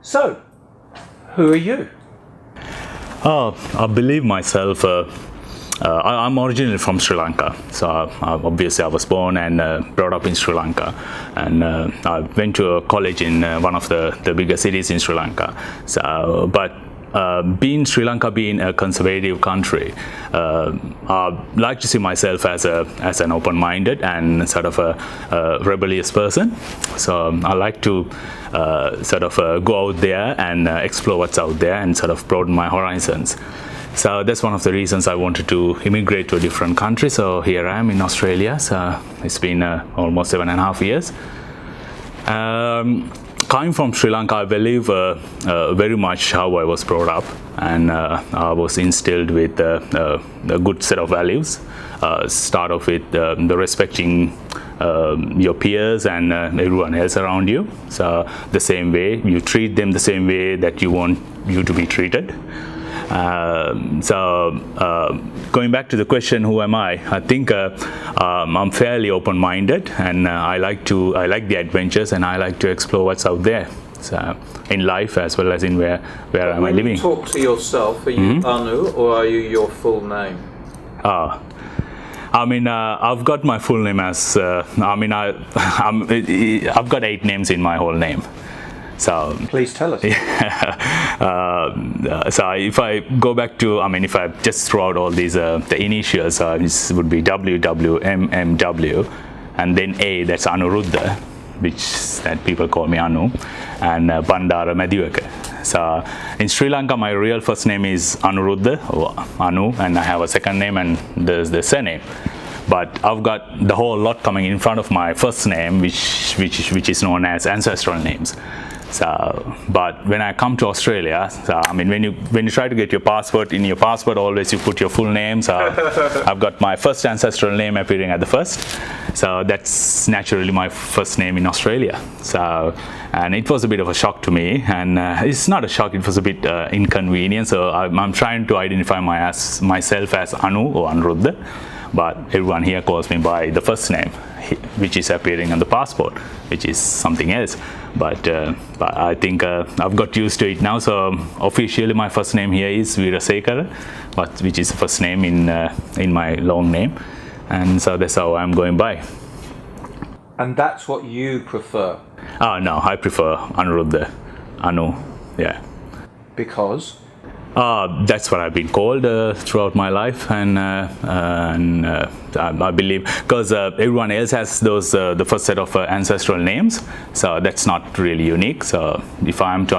So, who are you? I believe myself. I'm originally from Sri Lanka, so obviously I was born and brought up in Sri Lanka, and I went to a college in one of the bigger cities in Sri Lanka. So, but being Sri Lanka being a conservative country, I like to see myself as an open-minded and sort of a rebellious person. So I like to go out there and explore what's out there and sort of broaden my horizons. So that's one of the reasons I wanted to immigrate to a different country. So here I am in Australia. So it's been almost 7.5 years. Coming from Sri Lanka, I believe very much how I was brought up, and I was instilled with a good set of values. Start off with the respecting your peers and everyone else around you. So the same way, you treat them the same way that you want you to be treated. Going back to the question, who am I? I think I'm fairly open-minded, and I like the adventures, and I like to explore what's out there. So in life as well as in where am I living. When you talk to yourself, are you Anu or are you your full name? I've got my full name as I've got 8 names in my whole name. So please tell us. So if I go back to, if I just throw out all these the initials, this would be WWMMW, and then A, that's Anuruddha, which that people call me Anu, and Bandara Madhyaka. So in Sri Lanka, my real first name is Anuruddha or Anu, and I have a second name and there's the surname. But I've got the whole lot coming in front of my first name, which is known as ancestral names. So, but when I come to Australia, when you try to get your passport, in your passport always you put your full name. So I've got my first ancestral name appearing at the first. So that's naturally my first name in Australia. So, and it was a bit of a shock to me, and it's not a shock, it was a bit inconvenient. So I'm trying to identify myself as Anu or Anuruddha, but everyone here calls me by the first name, which is appearing on the passport, which is something else. But I think I've got used to it now. So officially my first name here is Veerasekara, which is the first name in my long name, and so that's how I'm going by. And that's what you prefer? No, I prefer Anuruddha, Anu, yeah. Because? That's what I've been called throughout my life, and I believe because everyone else has those the first set of ancestral names, so that's not really unique. So if I am to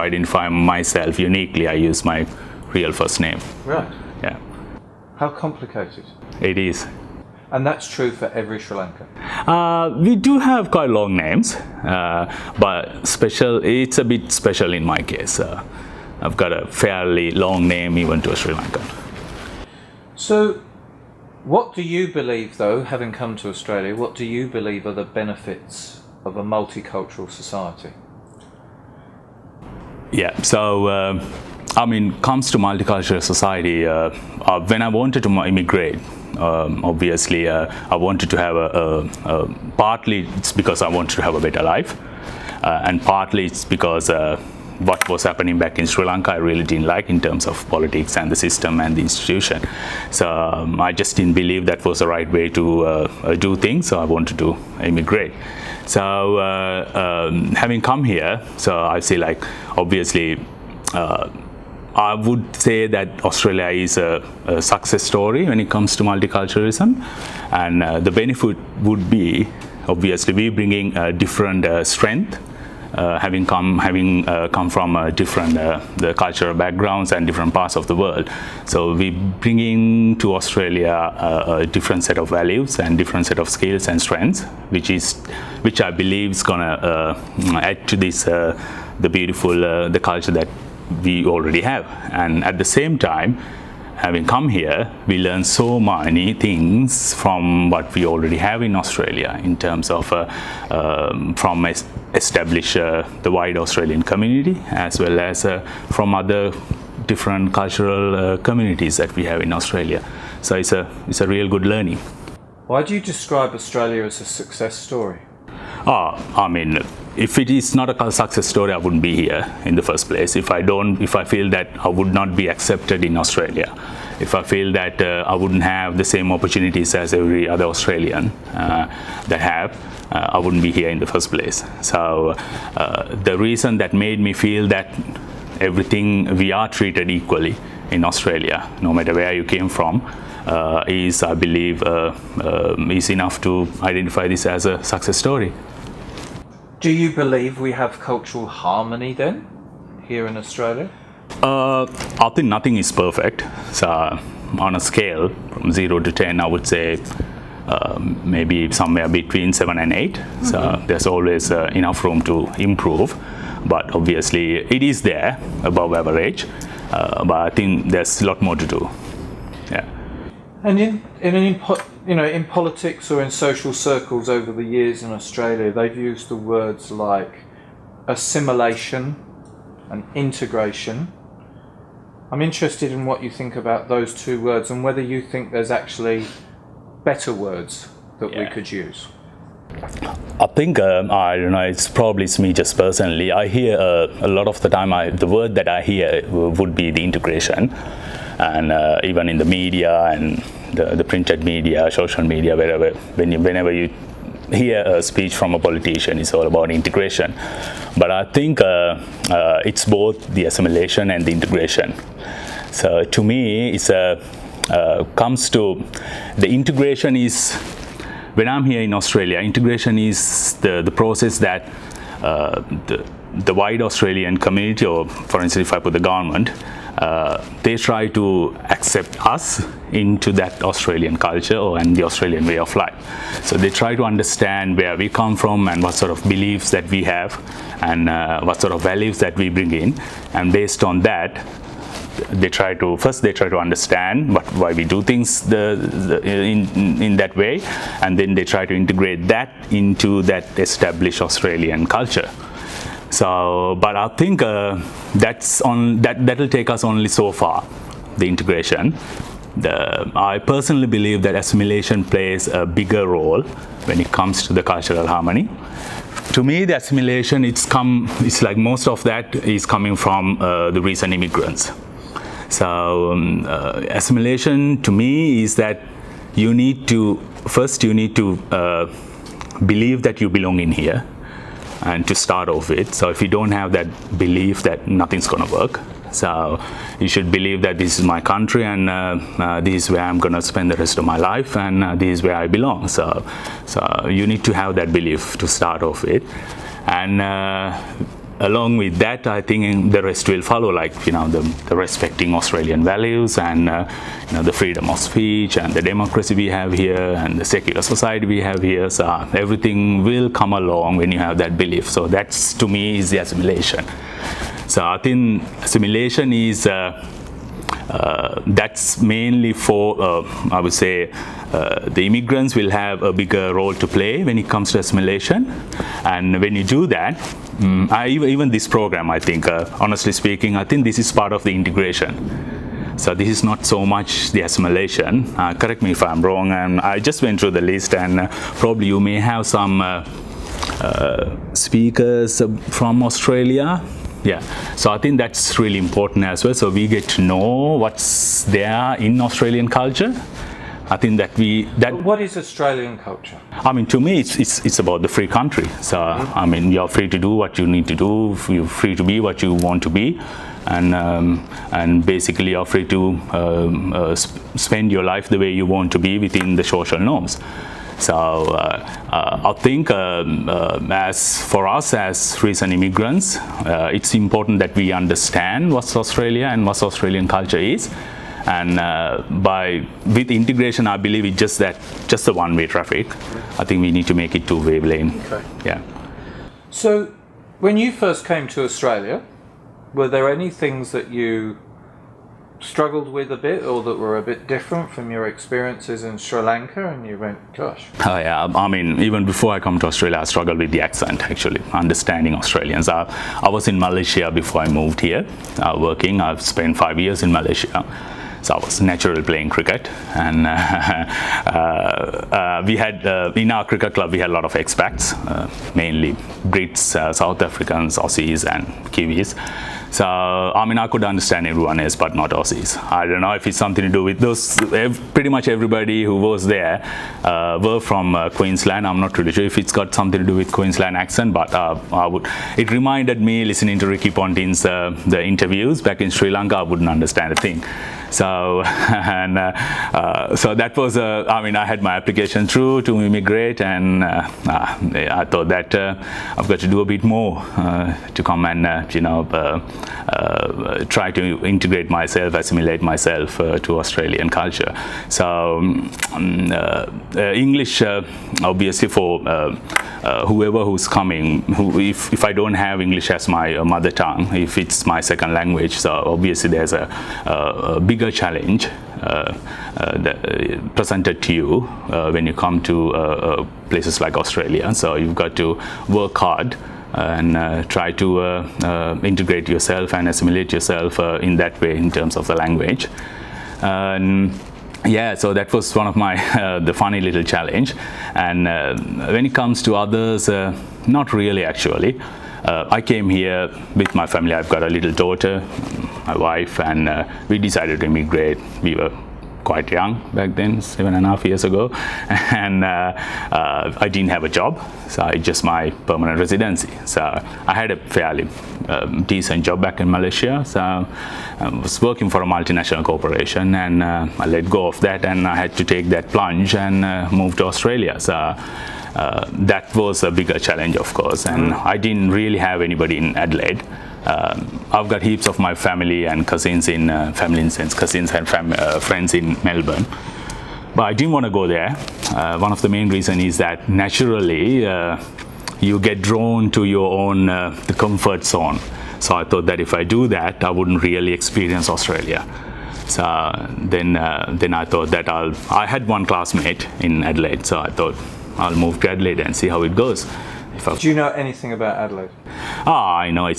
identify myself uniquely, I use my real first name. Right. Yeah. How complicated? It is. And that's true for every Sri Lankan? We do have quite long names, but it's a bit special in my case. I've got a fairly long name even to a Sri Lankan. So, what do you believe, though, having come to Australia, what do you believe are the benefits of a multicultural society? Yeah, so, comes to multicultural society, when I wanted to immigrate, obviously I wanted to have partly it's because I wanted to have a better life, and partly it's because what was happening back in Sri Lanka I really didn't like in terms of politics and the system and the institution. So I just didn't believe that was the right way to do things, so I wanted to immigrate. So having come here, so I see obviously I would say that Australia is a success story when it comes to multiculturalism, and the benefit would be obviously we bringing different strength. Having come from different the cultural backgrounds and different parts of the world, so we bringing to Australia a different set of values and different set of skills and strengths, which I believe is gonna add to this the beautiful the culture that we already have. And at the same time, having come here, we learn so many things from what we already have in Australia in terms of from establish the wide Australian community, as well as from other different cultural communities that we have in Australia. So it's a real good learning. Why do you describe Australia as a success story? I mean, if it is not a success story, I wouldn't be here in the first place. If I feel that I would not be accepted in Australia, if I feel that I wouldn't have the same opportunities as every other Australian that have, I wouldn't be here in the first place. So the reason that made me feel that everything we are treated equally in Australia, no matter where you came from, is, I believe, is enough to identify this as a success story. Do you believe we have cultural harmony then, here in Australia? I think nothing is perfect. So on a scale from 0 to 10, I would say maybe somewhere between 7 and 8. So there's always enough room to improve. But obviously it is there, above average. But I think there's a lot more to do. Yeah. And in politics or in social circles over the years in Australia, they've used the words like assimilation and integration. I'm interested in what you think about those two words and whether you think there's actually better words that we could use. I think, I don't know, it's me just personally. I hear a lot of the time, the word that I hear would be the integration. And even in the media and the printed media, social media, whenever you hear a speech from a politician, it's all about integration. But I think it's both the assimilation and the integration. So to me, it's comes to the integration is, when I'm here in Australia, integration is the process that the wide Australian community, or for instance, if I put the government, they try to accept us into that Australian culture and the Australian way of life. So they try to understand where we come from and what sort of beliefs that we have and what sort of values that we bring in. And based on that, they try to understand why we do things in that way, and then they try to integrate that into that established Australian culture. So, but I think that'll take us only so far, the integration. I personally believe that assimilation plays a bigger role when it comes to the cultural harmony. To me, the assimilation, it's like most of that is coming from the recent immigrants. So assimilation to me is that you need to believe that you belong in here, and to start off with. So if you don't have that belief, that nothing's going to work. So you should believe that this is my country, and this is where I'm going to spend the rest of my life, and this is where I belong. So you need to have that belief to start off with. And along with that, I think the rest will follow, like the respecting Australian values and the freedom of speech and the democracy we have here and the secular society we have here. So everything will come along when you have that belief. So that's, to me, is the assimilation. So I think assimilation is that's mainly for I would say the immigrants will have a bigger role to play when it comes to assimilation. And when you do that, even this program, I think, honestly speaking, I think this is part of the integration. So this is not so much the assimilation. Correct me if I'm wrong. And I just went through the list, and probably you may have some speakers from Australia. Yeah, so I think that's really important as well. So we get to know what's there in Australian culture. I think that What is Australian culture? I mean, to me, it's about the free country. So I mean, you're free to do what you need to do. You're free to be what you want to be, and basically you're free to spend your life the way you want to be within the social norms. So I think as for us as recent immigrants, it's important that we understand what's Australia and what Australian culture is. And with integration, I believe it's just a one-way traffic. I think we need to make it two-way lane. Okay. Yeah. So when you first came to Australia, were there any things that you struggled with a bit, or that were a bit different from your experiences in Sri Lanka, and you went, gosh? Oh yeah, I mean, even before I come to Australia, I struggled with the accent, actually, understanding Australians. I was in Malaysia before I moved here, working. I've spent 5 years in Malaysia. So I was naturally playing cricket, and we had in our cricket club we had a lot of expats, mainly Brits, South Africans, Aussies, and Kiwis. So I mean I could understand everyone else, but not Aussies. I don't know if it's something to do with those. Pretty much everybody who was there were from Queensland. I'm not really sure if it's got something to do with Queensland accent, but it reminded me listening to Ricky Ponting's the interviews back in Sri Lanka. I wouldn't understand a thing. So so that was I mean I had my application through to immigrate, and I thought that I've got to do a bit more to come and try to integrate myself, assimilate myself to Australian culture. So English obviously for whoever who's coming, if I don't have English as my mother tongue, if it's my second language, so obviously there's a bigger challenge presented to you when you come to places like Australia. So you've got to work hard and try to integrate yourself and assimilate yourself in that way in terms of the language. Yeah, so that was one of my the funny little challenge. And when it comes to others, not really actually. I came here with my family. I've got a little daughter, my wife, and we decided to immigrate. We were quite young back then, 7.5 years ago, and I didn't have a job, so it's just my permanent residency. So I had a fairly decent job back in Malaysia. So I was working for a multinational corporation, and I let go of that, and I had to take that plunge and move to Australia. So that was a bigger challenge, of course, and I didn't really have anybody in Adelaide. I've got heaps of my family and cousins in cousins and friends in Melbourne, but I didn't want to go there. One of the main reasons is that naturally you get drawn to your own the comfort zone. So I thought that if I do that, I wouldn't really experience Australia. So then I thought that I had one classmate in Adelaide, so I thought I'll move to Adelaide and see how it goes. Do you know anything about Adelaide? I know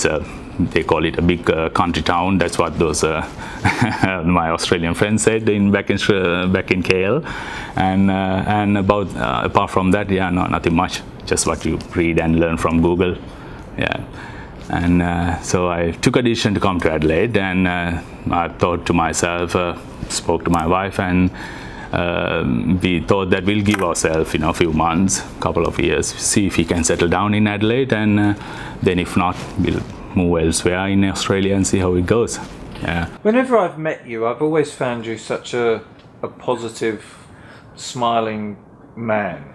they call it a big country town. That's what those my Australian friends said back in KL. And about apart from that, yeah, no, nothing much. Just what you read and learn from Google. Yeah. And so I took a decision to come to Adelaide, and I thought to myself, spoke to my wife, and we thought that we'll give ourselves, a few months, couple of years, see if we can settle down in Adelaide, and then if not, we'll move elsewhere in Australia and see how it goes. Yeah. Whenever I've met you, I've always found you such a positive, smiling man.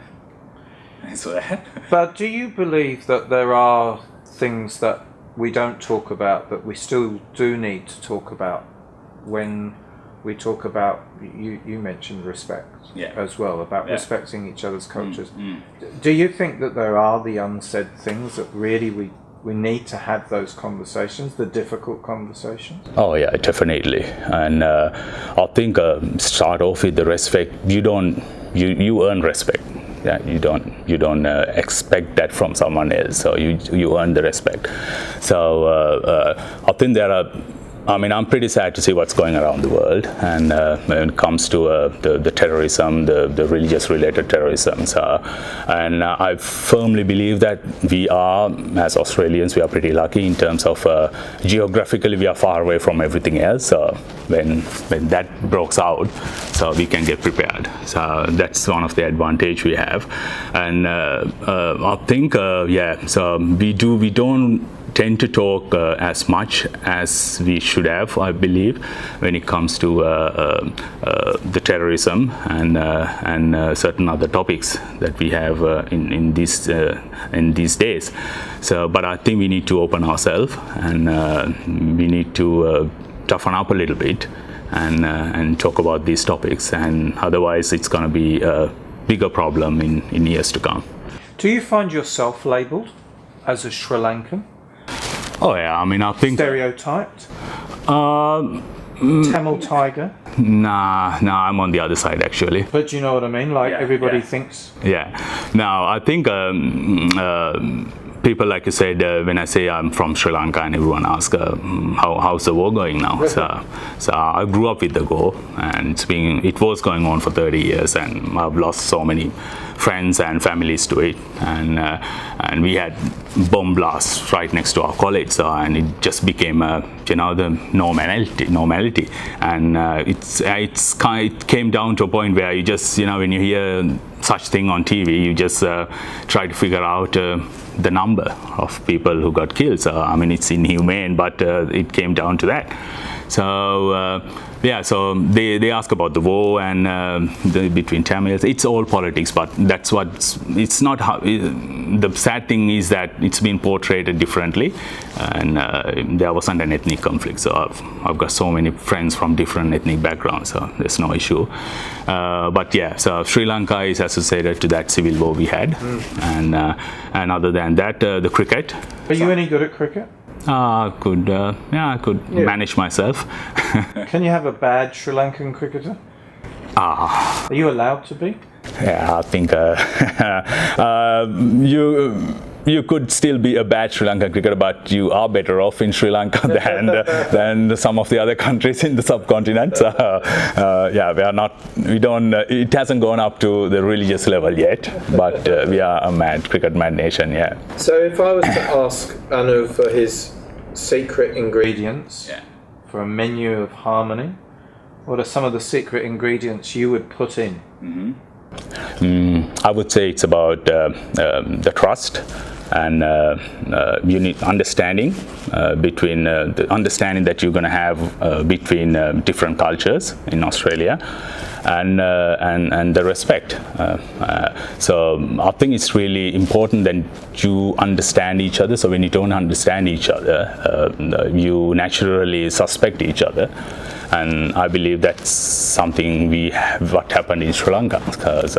But do you believe that there are things that we don't talk about that we still do need to talk about when we talk about, you mentioned respect as well, about respecting each other's cultures. Do you think that there are the unsaid things that really we need to have those conversations, the difficult conversations? Oh yeah, definitely. And I think start off with the respect. You earn respect. Yeah, you don't expect that from someone else. So you earn the respect. So I think I'm pretty sad to see what's going around the world, and when it comes to the terrorism, the religious-related terrorism. And I firmly believe that we are, as Australians, we are pretty lucky in terms of geographically we are far away from everything else. So when that breaks out, so we can get prepared. So that's one of the advantage we have, and I think so we don't tend to talk as much as we should have, I believe, when it comes to the terrorism and certain other topics that we have in these days. So, but I think we need to open ourselves, and we need to toughen up a little bit and talk about these topics, and otherwise it's going to be a bigger problem in years to come. Do you find yourself labelled as a Sri Lankan? Oh yeah, I think stereotyped. Tamil tiger. Nah, I'm on the other side actually. But you know what I mean? Like everybody thinks. Yeah. Now I think people, like you said, when I say I'm from Sri Lanka, and everyone asks, how's the war going now? So I grew up with the war, and it was going on for 30 years, and I've lost so many friends and families to it, and we had bomb blasts right next to our college, and it just became the normality, and it came down to a point where you just, when you hear such thing on TV, you just try to figure out the number of people who got killed. So I mean, it's inhumane, but it came down to that. So so they ask about the war and between Tamils. It's all politics, but that's what it's not. The sad thing is that it's been portrayed differently, and there wasn't an ethnic conflict. So I've got so many friends from different ethnic backgrounds, so there's no issue. But yeah, so Sri Lanka is associated to that civil war we had, and other than that, the cricket. Are you any good at cricket? I could manage myself. Can you have a bad Sri Lankan cricketer? Are you allowed to be? Yeah, I think you could still be a bad Sri Lankan cricketer, but you are better off in Sri Lanka than some of the other countries in the subcontinent. So, it hasn't gone up to the religious level yet, but we are a cricket mad nation, yeah. So if I was to ask Anu for his secret ingredients for a menu of harmony, what are some of the secret ingredients you would put in? I would say it's about the trust and you need understanding between the understanding that you're going to have between different cultures in Australia, and the respect. So I think it's really important that you understand each other. So when you don't understand each other, you naturally suspect each other. And I believe that's something what happened in Sri Lanka, because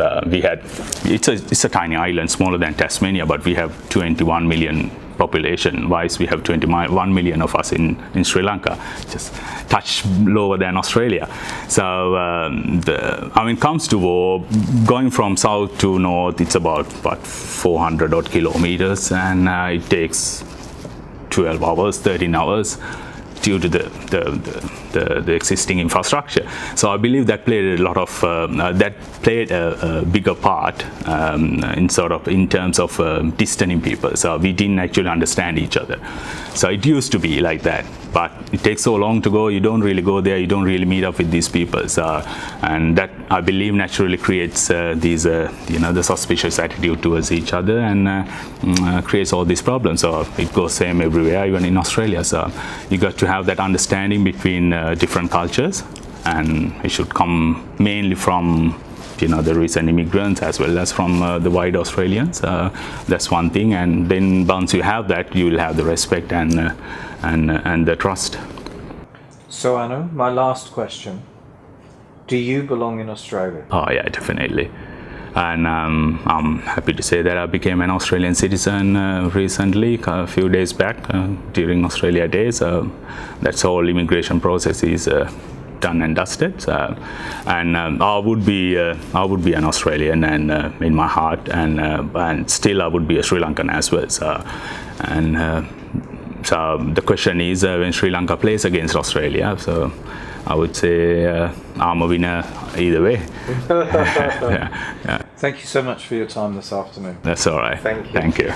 it's a tiny island, smaller than Tasmania, but we have 21 million population wise. We have 21 million of us in Sri Lanka, just touch lower than Australia. So when it comes to war, going from south to north, it's about 400 odd kilometers, and it takes 12 hours, 13 hours. Due to the existing infrastructure, so I believe that played a bigger part in terms of distancing people. So we didn't actually understand each other. So it used to be like that, but it takes so long to go. You don't really go there. You don't really meet up with these people. So, and that I believe naturally creates the suspicious attitude towards each other, and creates all these problems. So it goes same everywhere, even in Australia. So you got to have that understanding between different cultures, and it should come mainly from the recent immigrants as well as from the white Australians. That's one thing, and then once you have that, you will have the respect and the trust. So Anu, my last question: do you belong in Australia? Oh yeah, definitely. And I'm happy to say that I became an Australian citizen recently, a few days back, during Australia Day. So that's all immigration process is done and dusted. So, and I would be an Australian, and in my heart, and still I would be a Sri Lankan as well. So, so the question is, when Sri Lanka plays against Australia, so I would say I'm a winner either way. Thank you so much for your time this afternoon. That's all right. Thank you. Thank you.